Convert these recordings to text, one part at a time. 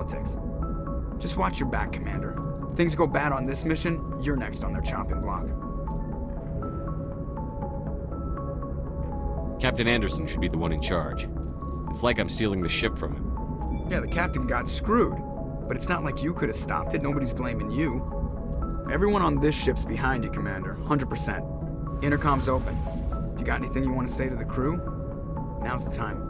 politics. Just watch your back, Commander. Things go bad on this mission, you're next on their chopping block. Captain Anderson should be the one in charge. It's like I'm stealing the ship from him. Yeah, the captain got screwed, but it's not like you could have stopped it. Nobody's blaming you. Everyone on this ship's behind you, Commander, 100%. Intercom's open. If you got anything you want to say to the crew, now's the time.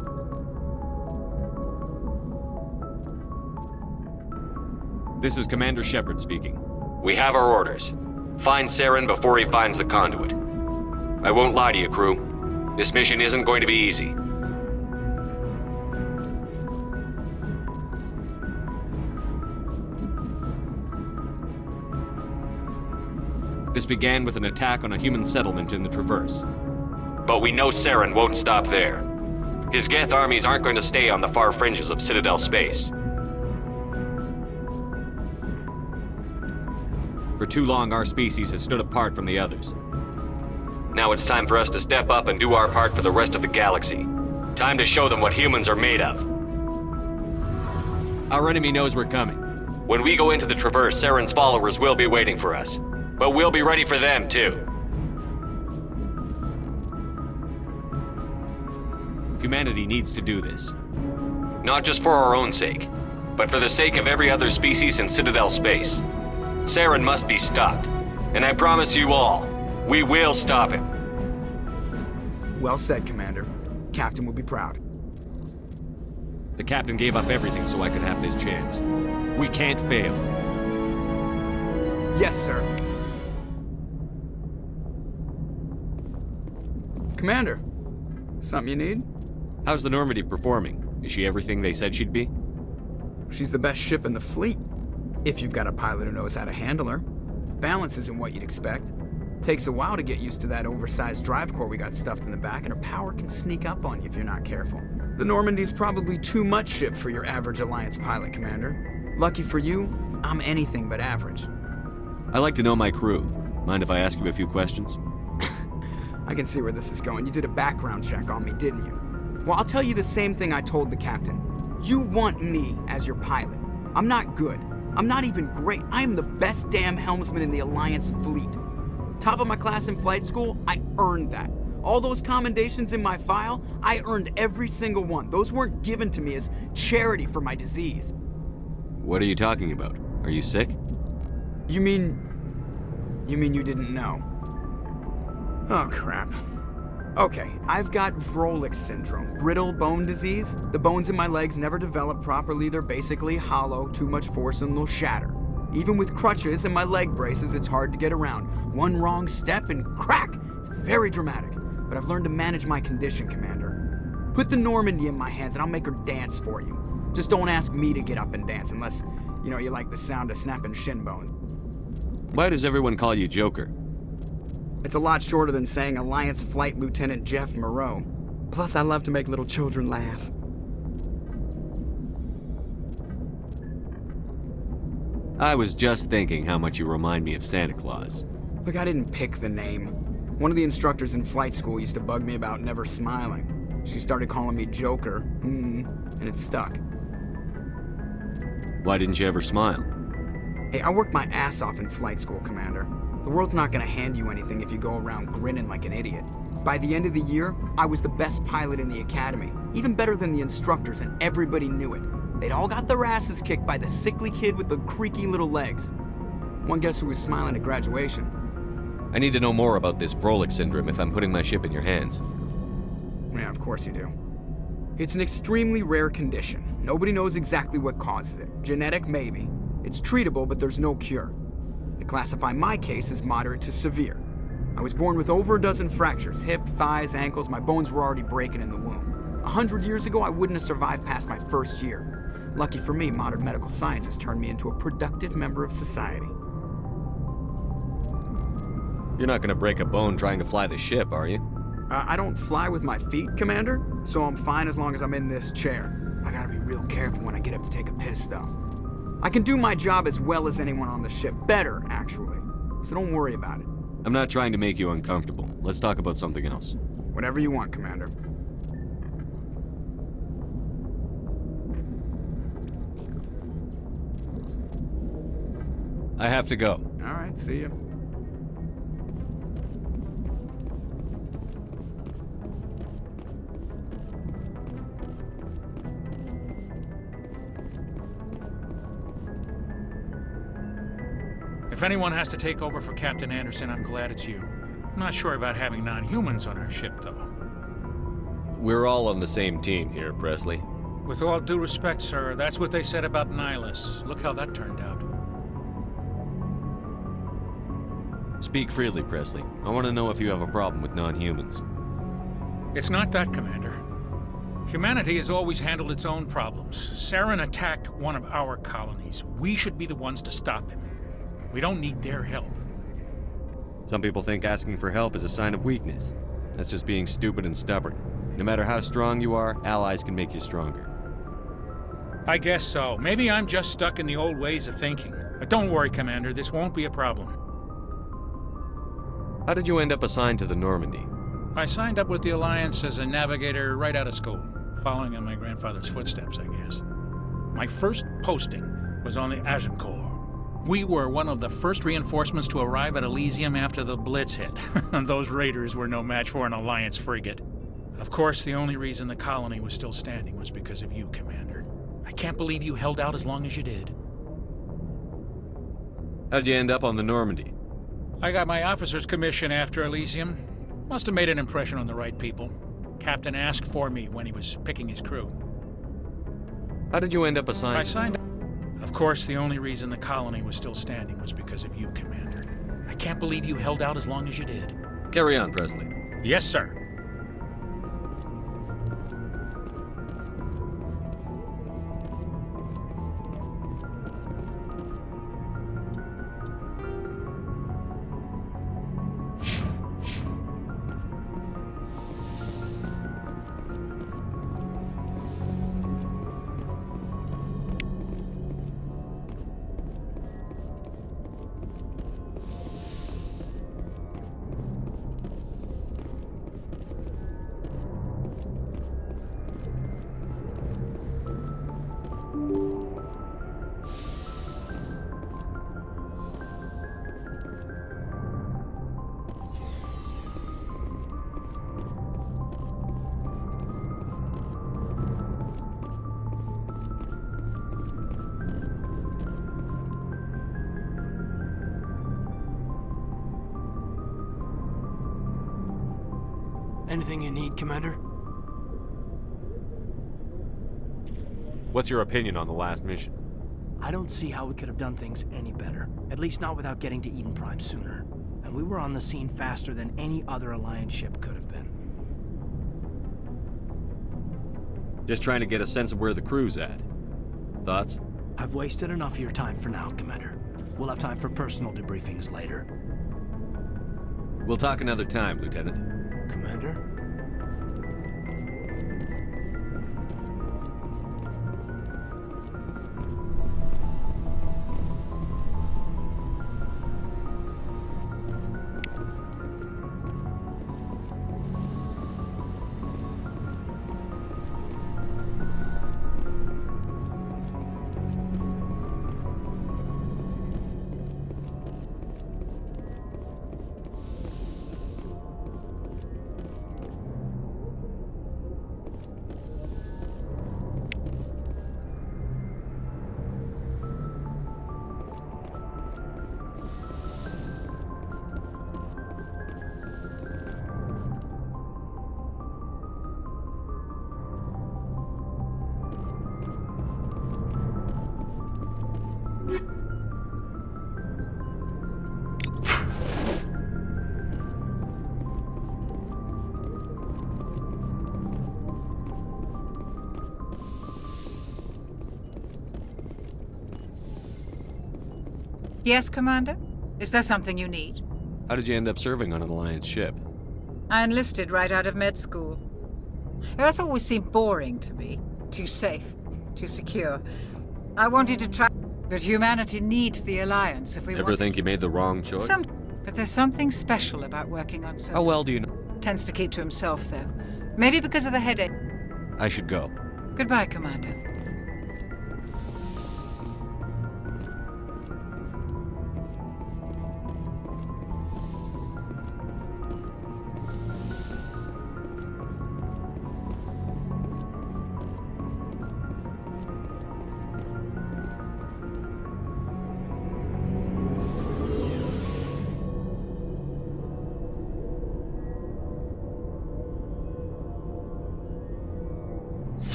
This is Commander Shepard speaking. We have our orders. Find Saren before he finds the conduit. I won't lie to you, crew. This mission isn't going to be easy. This began with an attack on a human settlement in the Traverse. But we know Saren won't stop there. His Geth armies aren't going to stay on the far fringes of Citadel space. For too long, our species has stood apart from the others. Now it's time for us to step up and do our part for the rest of the galaxy. Time to show them what humans are made of. Our enemy knows we're coming. When we go into the Traverse, Saren's followers will be waiting for us. But we'll be ready for them, too. Humanity needs to do this. Not just for our own sake, but for the sake of every other species in Citadel space. Saren must be stopped. And I promise you all, we will stop him. Well said, Commander. Captain will be proud. The captain gave up everything so I could have this chance. We can't fail. Yes, sir. Commander, something you need? How's the Normandy performing? Is she everything they said she'd be? She's the best ship in the fleet, if you've got a pilot who knows how to handle her. Balance isn't what you'd expect. Takes a while to get used to that oversized drive core we got stuffed in the back, and her power can sneak up on you if you're not careful. The Normandy's probably too much ship for your average Alliance pilot, Commander. Lucky for you, I'm anything but average. I like to know my crew. Mind if I ask you a few questions? I can see where this is going. You did a background check on me, didn't you? Well, I'll tell you the same thing I told the captain. You want me as your pilot. I'm not good. I'm not even great. I am the best damn helmsman in the Alliance fleet. Top of my class in flight school, I earned that. All those commendations in my file, I earned every single one. Those weren't given to me as charity for my disease. What are you talking about? Are you sick? You mean you didn't know? Oh, crap. Okay, I've got Vrolik syndrome, brittle bone disease. The bones in my legs never develop properly. They're basically hollow, too much force and they'll shatter. Even with crutches and my leg braces, it's hard to get around. One wrong step and crack! It's very dramatic, but I've learned to manage my condition, Commander. Put the Normandy in my hands and I'll make her dance for you. Just don't ask me to get up and dance unless, you like the sound of snapping shin bones. Why does everyone call you Joker? It's a lot shorter than saying Alliance Flight Lieutenant Jeff Moreau. Plus, I love to make little children laugh. I was just thinking how much you remind me of Santa Claus. Look, I didn't pick the name. One of the instructors in flight school used to bug me about never smiling. She started calling me Joker, and it stuck. Why didn't you ever smile? Hey, I worked my ass off in flight school, Commander. The world's not gonna hand you anything if you go around grinning like an idiot. By the end of the year, I was the best pilot in the academy, even better than the instructors, and everybody knew it. They'd all got their asses kicked by the sickly kid with the creaky little legs. One guess who was smiling at graduation? I need to know more about this Vrolik syndrome if I'm putting my ship in your hands. Yeah, of course you do. It's an extremely rare condition. Nobody knows exactly what causes it. Genetic, maybe. It's treatable, but there's no cure. They classify my case as moderate to severe. I was born with over a dozen fractures, hip, thighs, ankles. My bones were already breaking in the womb. 100 years ago, I wouldn't have survived past my first year. Lucky for me, modern medical science has turned me into a productive member of society. You're not gonna break a bone trying to fly the ship, are you? I don't fly with my feet, Commander, so I'm fine as long as I'm in this chair. I gotta be real careful when I get up to take a piss, though. I can do my job as well as anyone on the ship. Better, actually. So don't worry about it. I'm not trying to make you uncomfortable. Let's talk about something else. Whatever you want, Commander. I have to go. All right, see ya. If anyone has to take over for Captain Anderson, I'm glad it's you. I'm not sure about having non-humans on our ship, though. We're all on the same team here, Presley. With all due respect, sir, that's what they said about Nihilus. Look how that turned out. Speak freely, Presley. I want to know if you have a problem with non-humans. It's not that, Commander. Humanity has always handled its own problems. Saren attacked one of our colonies. We should be the ones to stop him. We don't need their help. Some people think asking for help is a sign of weakness. That's just being stupid and stubborn. No matter how strong you are, allies can make you stronger. I guess so. Maybe I'm just stuck in the old ways of thinking. But don't worry, Commander. This won't be a problem. How did you end up assigned to the Normandy? I signed up with the Alliance as a navigator right out of school, following in my grandfather's footsteps, I guess. My first posting was on the Agincourt. We were one of the first reinforcements to arrive at Elysium after the Blitz hit. Those raiders were no match for an Alliance frigate. Of course, the only reason the colony was still standing was because of you, Commander. I can't believe you held out as long as you did. How did you end up on the Normandy? I got my officer's commission after Elysium. Must have made an impression on the right people. Captain asked for me when he was picking his crew. How did you end up assigned? I signed up. Of course, the only reason the colony was still standing was because of you, Commander. I can't believe you held out as long as you did. Carry on, Presley. Yes, sir. Anything you need, Commander? What's your opinion on the last mission? I don't see how we could have done things any better. At least not without getting to Eden Prime sooner. And we were on the scene faster than any other Alliance ship could have been. Just trying to get a sense of where the crew's at. Thoughts? I've wasted enough of your time for now, Commander. We'll have time for personal debriefings later. We'll talk another time, Lieutenant. Commander? Yes, Commander? Is there something you need? How did you end up serving on an Alliance ship? I enlisted right out of med school. Earth always seemed boring to me. Too safe, too secure. I wanted to try, but humanity needs the Alliance if we Ever think you made the wrong choice? But there's something special about working on How well do you know? Tends to keep to himself, though. Maybe because of the headache. I should go. Goodbye, Commander.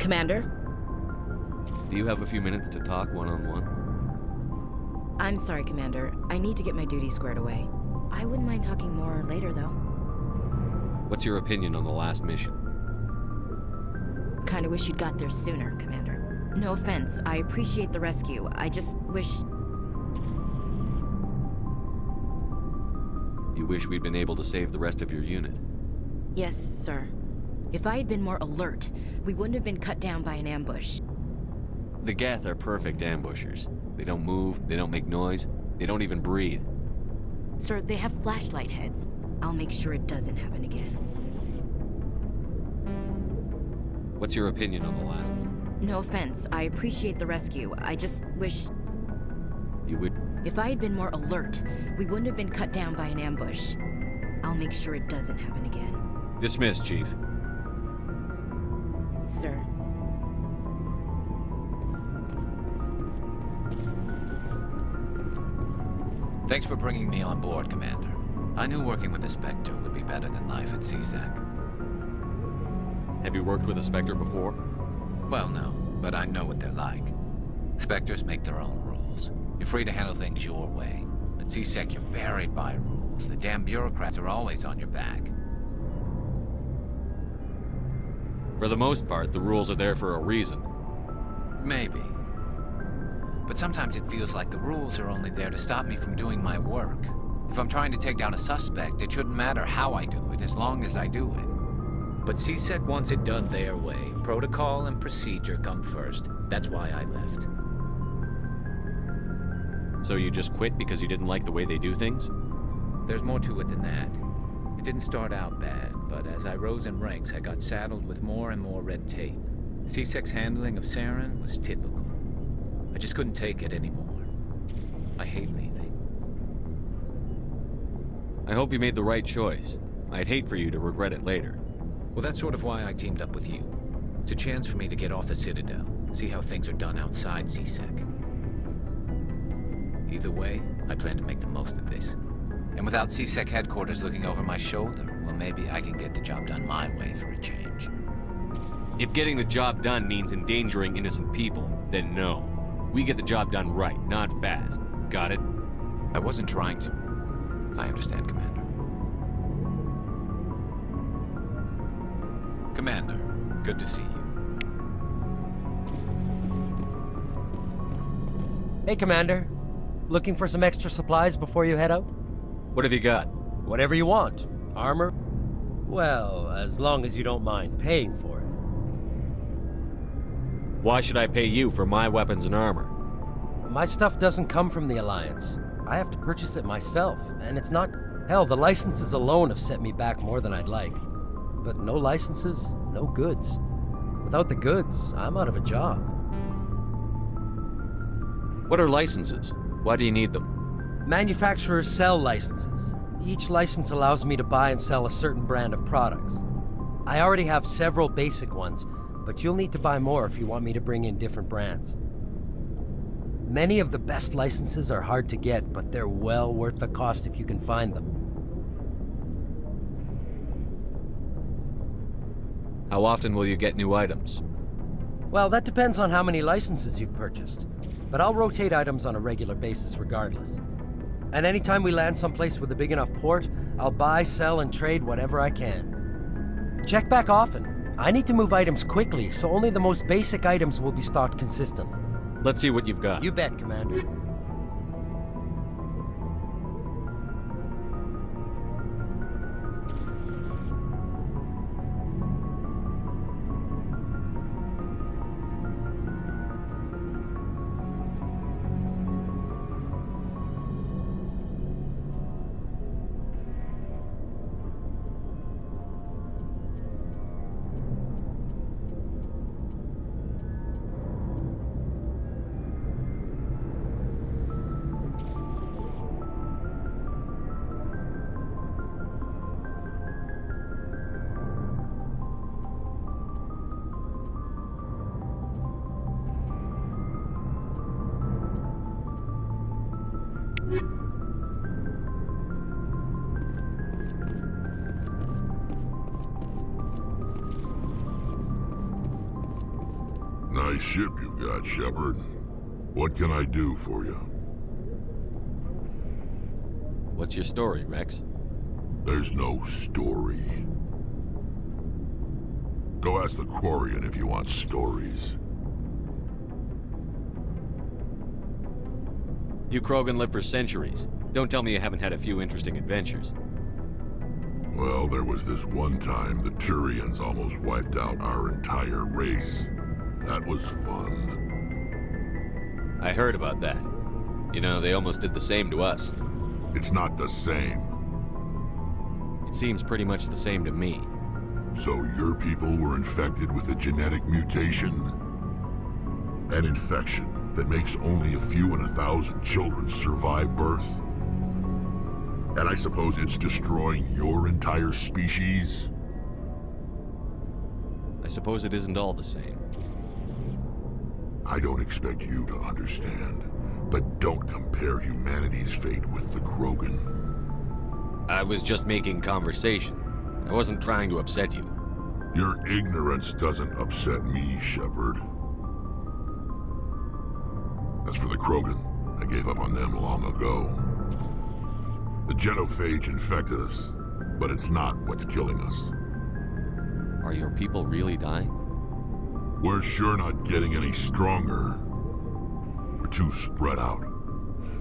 Commander? Do you have a few minutes to talk one-on-one? I'm sorry, Commander. I need to get my duties squared away. I wouldn't mind talking more later, though. What's your opinion on the last mission? Kinda wish you'd got there sooner, Commander. No offense, I appreciate the rescue. I just wish... You wish we'd been able to save the rest of your unit? Yes, sir. If I had been more alert, we wouldn't have been cut down by an ambush. The Geth are perfect ambushers. They don't move, they don't make noise, they don't even breathe. Sir, they have flashlight heads. I'll make sure it doesn't happen again. What's your opinion on the last one? No offense, I appreciate the rescue. I just wish... You would... If I had been more alert, we wouldn't have been cut down by an ambush. I'll make sure it doesn't happen again. Dismissed, Chief. Sir. Thanks for bringing me on board, Commander. I knew working with the Spectre would be better than life at CSEC. Have you worked with a Spectre before? Well, no, but I know what they're like. Spectres make their own rules. You're free to handle things your way. At CSEC, you're buried by rules. The damn bureaucrats are always on your back. For the most part, the rules are there for a reason. Maybe. But sometimes it feels like the rules are only there to stop me from doing my work. If I'm trying to take down a suspect, it shouldn't matter how I do it, as long as I do it. But CSEC wants it done their way. Protocol and procedure come first. That's why I left. So you just quit because you didn't like the way they do things? There's more to it than that. It didn't start out bad, but as I rose in ranks, I got saddled with more and more red tape. CSEC's handling of Saren was typical. I just couldn't take it anymore. I hate leaving. I hope you made the right choice. I'd hate for you to regret it later. Well, that's sort of why I teamed up with you. It's a chance for me to get off the Citadel, see how things are done outside CSEC. Either way, I plan to make the most of this. And without CSEC headquarters looking over my shoulder, well, maybe I can get the job done my way for a change. If getting the job done means endangering innocent people, then no. We get the job done right, not fast. Got it? I wasn't trying to. I understand, Commander. Commander, good to see you. Hey, Commander. Looking for some extra supplies before you head out? What have you got? Whatever you want. Armor? Well, as long as you don't mind paying for it. Why should I pay you for my weapons and armor? My stuff doesn't come from the Alliance. I have to purchase it myself, and it's not... Hell, the licenses alone have set me back more than I'd like. But no licenses, no goods. Without the goods, I'm out of a job. What are licenses? Why do you need them? Manufacturers sell licenses. Each license allows me to buy and sell a certain brand of products. I already have several basic ones, but you'll need to buy more if you want me to bring in different brands. Many of the best licenses are hard to get, but they're well worth the cost if you can find them. How often will you get new items? Well, that depends on how many licenses you've purchased, but I'll rotate items on a regular basis regardless. And anytime we land someplace with a big enough port, I'll buy, sell, and trade whatever I can. Check back often. I need to move items quickly, so only the most basic items will be stocked consistently. Let's see what you've got. You bet, Commander. nice ship you've got, Shepard. What can I do for you? What's your story, Rex? There's no story. Go ask the Quarian if you want stories. You Krogan live for centuries. Don't tell me you haven't had a few interesting adventures. Well, there was this one time the Turians almost wiped out our entire race. That was fun. I heard about that. You know, they almost did the same to us. It's not the same. It seems pretty much the same to me. So your people were infected with a genetic mutation? An infection that makes only a few in 1,000 children survive birth? And I suppose it's destroying your entire species? I suppose it isn't all the same. I don't expect you to understand, but don't compare humanity's fate with the Krogan. I was just making conversation. I wasn't trying to upset you. Your ignorance doesn't upset me, Shepard. As for the Krogan, I gave up on them long ago. The genophage infected us, but it's not what's killing us. Are your people really dying? We're sure not getting any stronger. We're too spread out.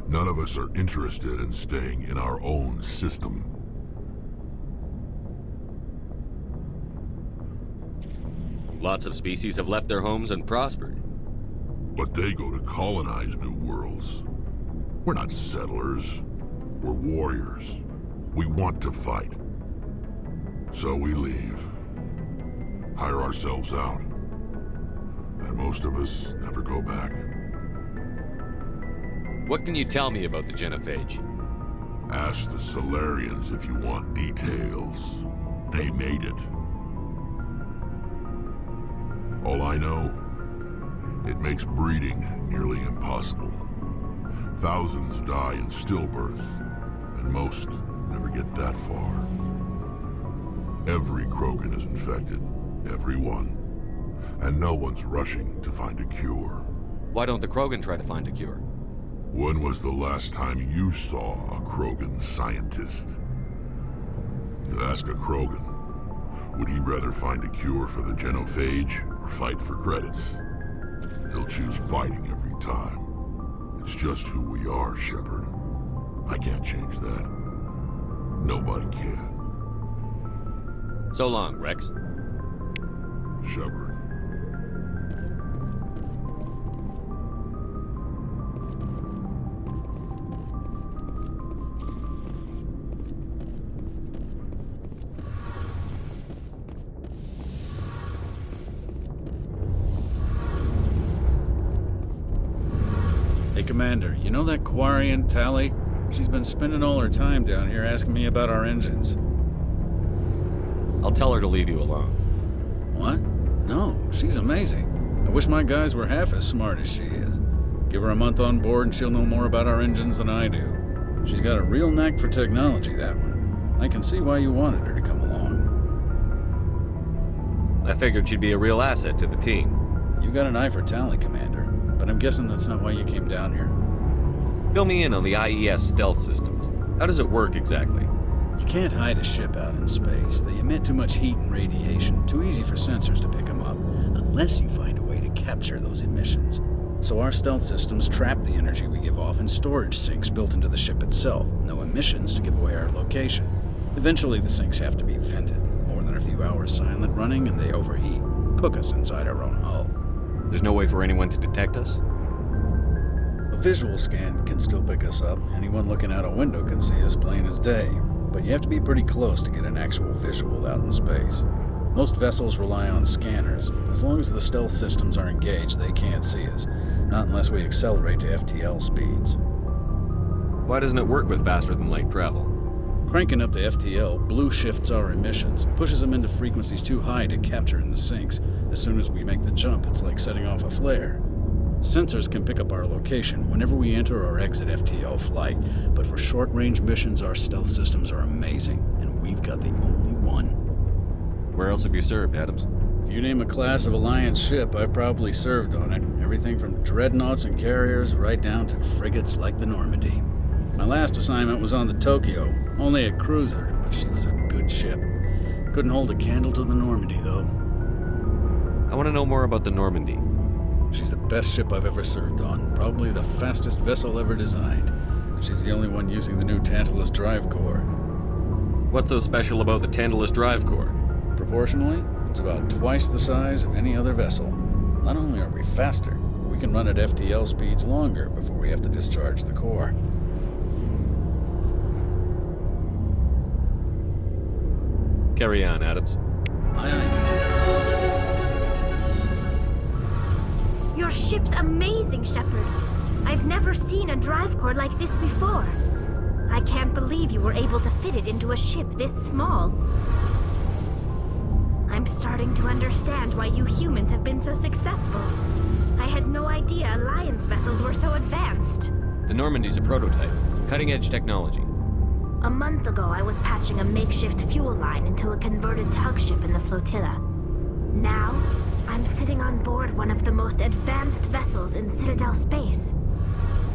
None of us are interested in staying in our own system. Lots of species have left their homes and prospered. But they go to colonize new worlds. We're not settlers. We're warriors. We want to fight. So we leave. Hire ourselves out. And most of us never go back. What can you tell me about the genophage? Ask the Solarians if you want details. They made it. All I know, it makes breeding nearly impossible. Thousands die in stillbirth, and most never get that far. Every Krogan is infected. Every one. And no one's rushing to find a cure. Why don't the Krogan try to find a cure? When was the last time you saw a Krogan scientist? You ask a Krogan, would he rather find a cure for the genophage or fight for credits? He'll choose fighting every time. It's just who we are, Shepard. I can't change that. Nobody can. So long, Rex. Shepard. Hey, Commander, you know that Quarian, Tally? She's been spending all her time down here asking me about our engines. I'll tell her to leave you alone. What? No, she's amazing. I wish my guys were half as smart as she is. Give her a month on board and she'll know more about our engines than I do. She's got a real knack for technology, that one. I can see why you wanted her to come along. I figured she'd be a real asset to the team. You got an eye for Tally, Commander, but I'm guessing that's not why you came down here. Fill me in on the IES stealth systems. How does it work exactly? You can't hide a ship out in space. They emit too much heat and radiation, too easy for sensors to pick them up, unless you find a way to capture those emissions. So our stealth systems trap the energy we give off in storage sinks built into the ship itself. No emissions to give away our location. Eventually the sinks have to be vented. More than a few hours silent running and they overheat. Cook us inside our own hull. There's no way for anyone to detect us? A visual scan can still pick us up. Anyone looking out a window can see us plain as day. But you have to be pretty close to get an actual visual out in space. Most vessels rely on scanners. As long as the stealth systems are engaged, they can't see us. Not unless we accelerate to FTL speeds. Why doesn't it work with faster than light travel? Cranking up to FTL blue shifts our emissions, pushes them into frequencies too high to capture in the sinks. As soon as we make the jump, it's like setting off a flare. Sensors can pick up our location whenever we enter or exit FTL flight, but for short-range missions, our stealth systems are amazing, and we've got the only one. Where else have you served, Adams? If you name a class of Alliance ship, I've probably served on it. Everything from dreadnoughts and carriers right down to frigates like the Normandy. My last assignment was on the Tokyo, only a cruiser, but she was a good ship. Couldn't hold a candle to the Normandy, though. I want to know more about the Normandy. She's the best ship I've ever served on, probably the fastest vessel ever designed. And she's the only one using the new Tantalus drive core. What's so special about the Tantalus drive core? Proportionally, it's about twice the size of any other vessel. Not only are we faster, but we can run at FTL speeds longer before we have to discharge the core. Carry on, Adams. Aye, aye. Your ship's amazing, Shepard. I've never seen a drive core like this before. I can't believe you were able to fit it into a ship this small. I'm starting to understand why you humans have been so successful. I had no idea Alliance vessels were so advanced. The Normandy's a prototype. Cutting-edge technology. A month ago, I was patching a makeshift fuel line into a converted tug ship in the flotilla. Now, I'm sitting on board one of the most advanced vessels in Citadel space.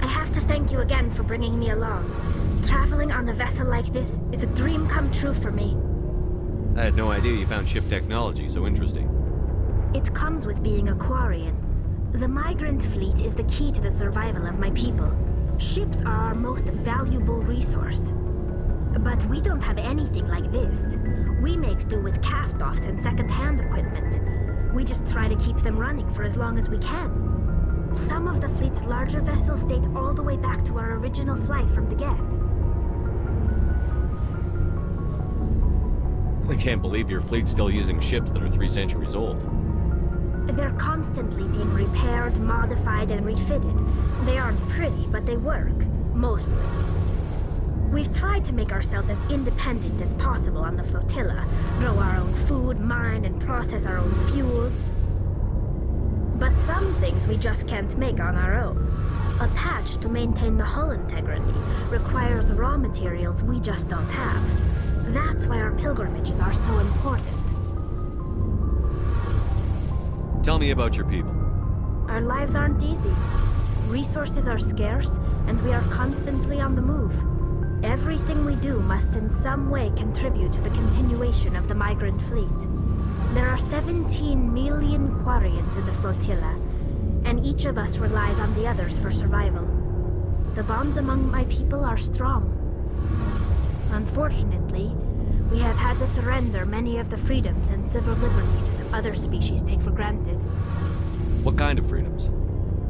I have to thank you again for bringing me along. Traveling on a vessel like this is a dream come true for me. I had no idea you found ship technology so interesting. It comes with being a Quarian. The migrant fleet is the key to the survival of my people. Ships are our most valuable resource. But we don't have anything like this. We make do with cast-offs and second-hand equipment. We just try to keep them running for as long as we can. Some of the fleet's larger vessels date all the way back to our original flight from the Geth. I can't believe your fleet's still using ships that are 3 centuries old. They're constantly being repaired, modified, and refitted. They aren't pretty, but they work. Mostly. We've tried to make ourselves as independent as possible on the flotilla, grow our own food, mine, and process our own fuel. But some things we just can't make on our own. A patch to maintain the hull integrity requires raw materials we just don't have. That's why our pilgrimages are so important. Tell me about your people. Our lives aren't easy. Resources are scarce, and we are constantly on the move. Everything we do must in some way contribute to the continuation of the migrant fleet. There are 17 million Quarians in the flotilla, and each of us relies on the others for survival. The bonds among my people are strong. Unfortunately, we have had to surrender many of the freedoms and civil liberties other species take for granted. What kind of freedoms?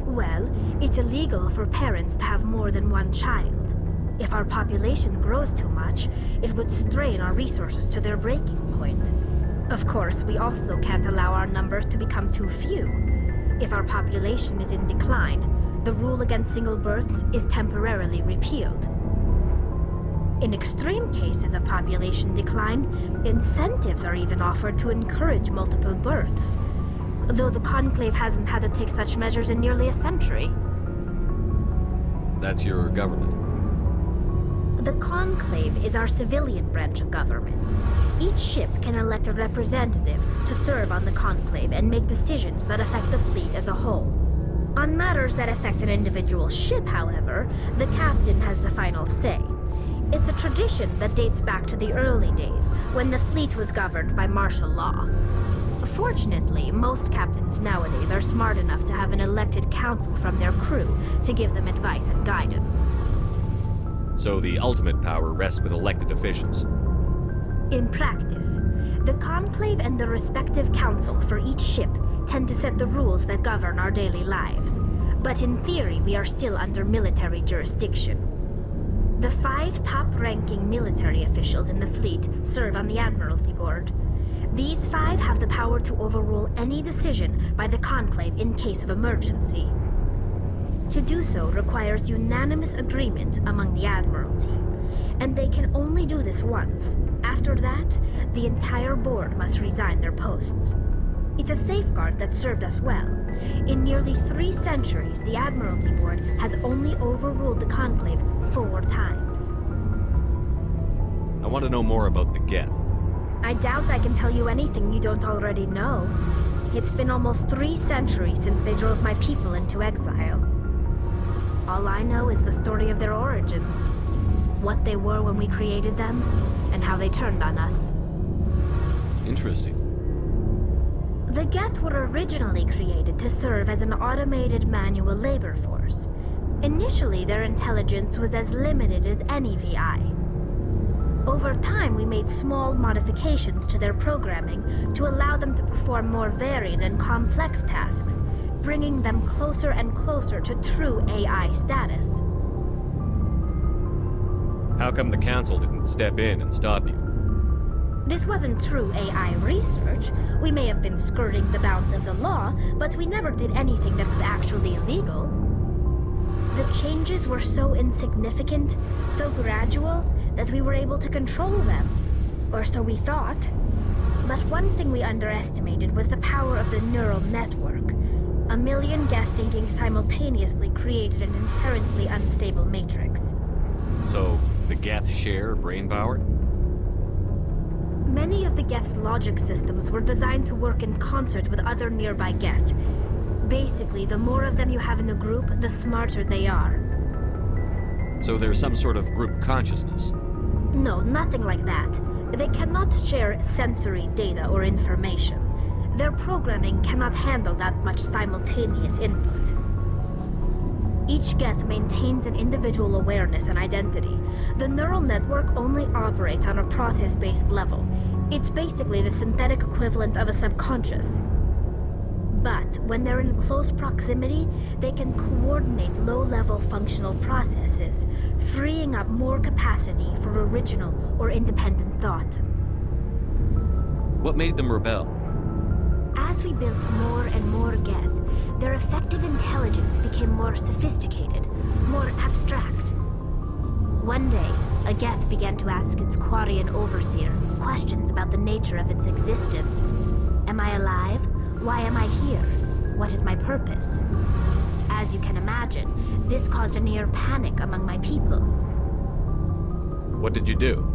Well, it's illegal for parents to have more than one child. If our population grows too much, it would strain our resources to their breaking point. Of course, we also can't allow our numbers to become too few. If our population is in decline, the rule against single births is temporarily repealed. In extreme cases of population decline, incentives are even offered to encourage multiple births, though the Conclave hasn't had to take such measures in nearly a century. That's your government. The Conclave is our civilian branch of government. Each ship can elect a representative to serve on the Conclave and make decisions that affect the fleet as a whole. On matters that affect an individual ship, however, the captain has the final say. It's a tradition that dates back to the early days, when the fleet was governed by martial law. Fortunately, most captains nowadays are smart enough to have an elected council from their crew to give them advice and guidance. So the ultimate power rests with elected officials. In practice, the Conclave and the respective council for each ship tend to set the rules that govern our daily lives. But in theory, we are still under military jurisdiction. The 5 top-ranking military officials in the fleet serve on the Admiralty Board. These 5 have the power to overrule any decision by the Conclave in case of emergency. To do so requires unanimous agreement among the Admiralty, and they can only do this once. After that, the entire board must resign their posts. It's a safeguard that served us well. In nearly 3 centuries, the Admiralty Board has only overruled the Conclave 4 times. I want to know more about the Geth. I doubt I can tell you anything you don't already know. It's been almost 3 centuries since they drove my people into exile. All I know is the story of their origins. What they were when we created them, and how they turned on us. Interesting. The Geth were originally created to serve as an automated manual labor force. Initially, their intelligence was as limited as any VI. Over time, we made small modifications to their programming to allow them to perform more varied and complex tasks, bringing them closer and closer to true AI status. How come the Council didn't step in and stop you? This wasn't true AI research. We may have been skirting the bounds of the law, but we never did anything that was actually illegal. The changes were so insignificant, so gradual, that we were able to control them. Or so we thought. But one thing we underestimated was the power of the neural network. A million Geth thinking simultaneously created an inherently unstable matrix. So, the Geth share brain power? Many of the Geth's logic systems were designed to work in concert with other nearby Geth. Basically, the more of them you have in a group, the smarter they are. So there's some sort of group consciousness? No, nothing like that. They cannot share sensory data or information. Their programming cannot handle that much simultaneous input. Each Geth maintains an individual awareness and identity. The neural network only operates on a process-based level. It's basically the synthetic equivalent of a subconscious. But when they're in close proximity, they can coordinate low-level functional processes, freeing up more capacity for original or independent thought. What made them rebel? As we built more and more Geth, their effective intelligence became more sophisticated, more abstract. One day, a Geth began to ask its Quarian overseer questions about the nature of its existence. Am I alive? Why am I here? What is my purpose? As you can imagine, this caused a near panic among my people. What did you do?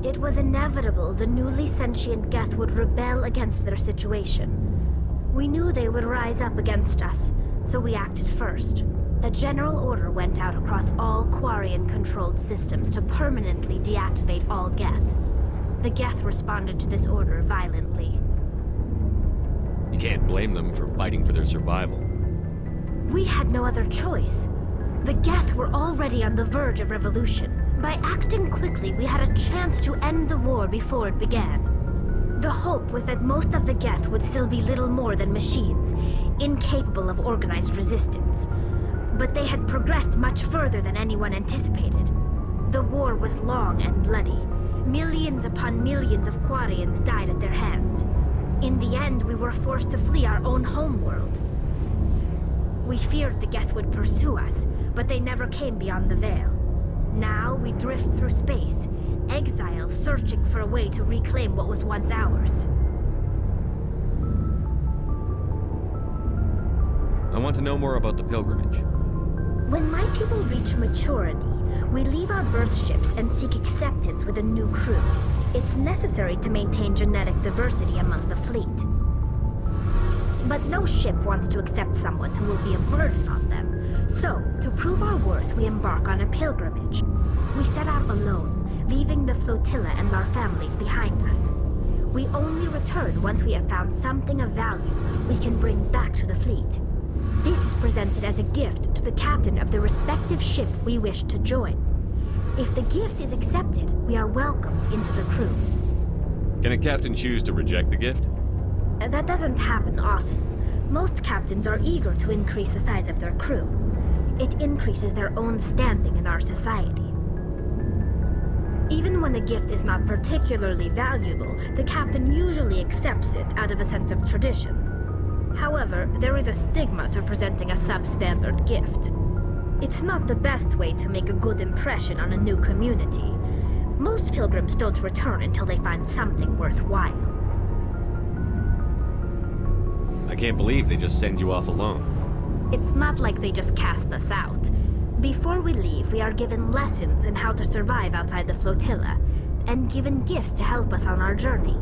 It was inevitable the newly sentient Geth would rebel against their situation. We knew they would rise up against us, so we acted first. A general order went out across all Quarian-controlled systems to permanently deactivate all Geth. The Geth responded to this order violently. You can't blame them for fighting for their survival. We had no other choice. The Geth were already on the verge of revolution. By acting quickly, we had a chance to end the war before it began. The hope was that most of the Geth would still be little more than machines, incapable of organized resistance. But they had progressed much further than anyone anticipated. The war was long and bloody. Millions upon millions of Quarians died at their hands. In the end, we were forced to flee our own homeworld. We feared the Geth would pursue us, but they never came beyond the Veil. Now we drift through space, exile searching for a way to reclaim what was once ours. I want to know more about the pilgrimage. When my people reach maturity, we leave our birth ships and seek acceptance with a new crew. It's necessary to maintain genetic diversity among the fleet. But no ship wants to accept someone who will be a burden on them. So, to prove our worth, we embark on a pilgrimage. We set out alone, leaving the flotilla and our families behind us. We only return once we have found something of value we can bring back to the fleet. This is presented as a gift to the captain of the respective ship we wish to join. If the gift is accepted, we are welcomed into the crew. Can a captain choose to reject the gift? That doesn't happen often. Most captains are eager to increase the size of their crew. It increases their own standing in our society. Even when the gift is not particularly valuable, the captain usually accepts it out of a sense of tradition. However, there is a stigma to presenting a substandard gift. It's not the best way to make a good impression on a new community. Most pilgrims don't return until they find something worthwhile. I can't believe they just send you off alone. It's not like they just cast us out. Before we leave, we are given lessons in how to survive outside the flotilla. and given gifts to help us on our journey.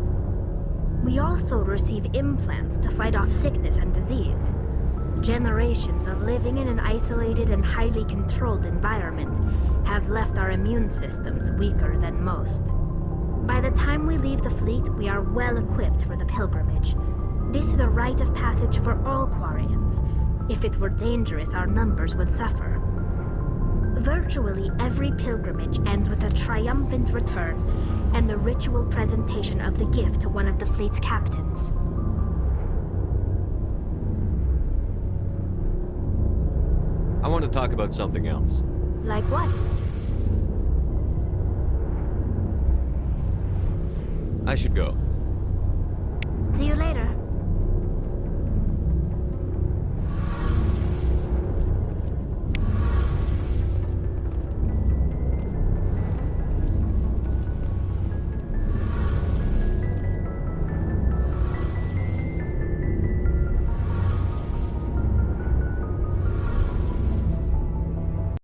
We also receive implants to fight off sickness and disease. Generations of living in an isolated and highly controlled environment have left our immune systems weaker than most. By the time we leave the fleet, we are well equipped for the pilgrimage. This is a rite of passage for all Quarians. If it were dangerous, our numbers would suffer. Virtually every pilgrimage ends with a triumphant return and the ritual presentation of the gift to one of the fleet's captains. I want to talk about something else. Like what? I should go. See you later.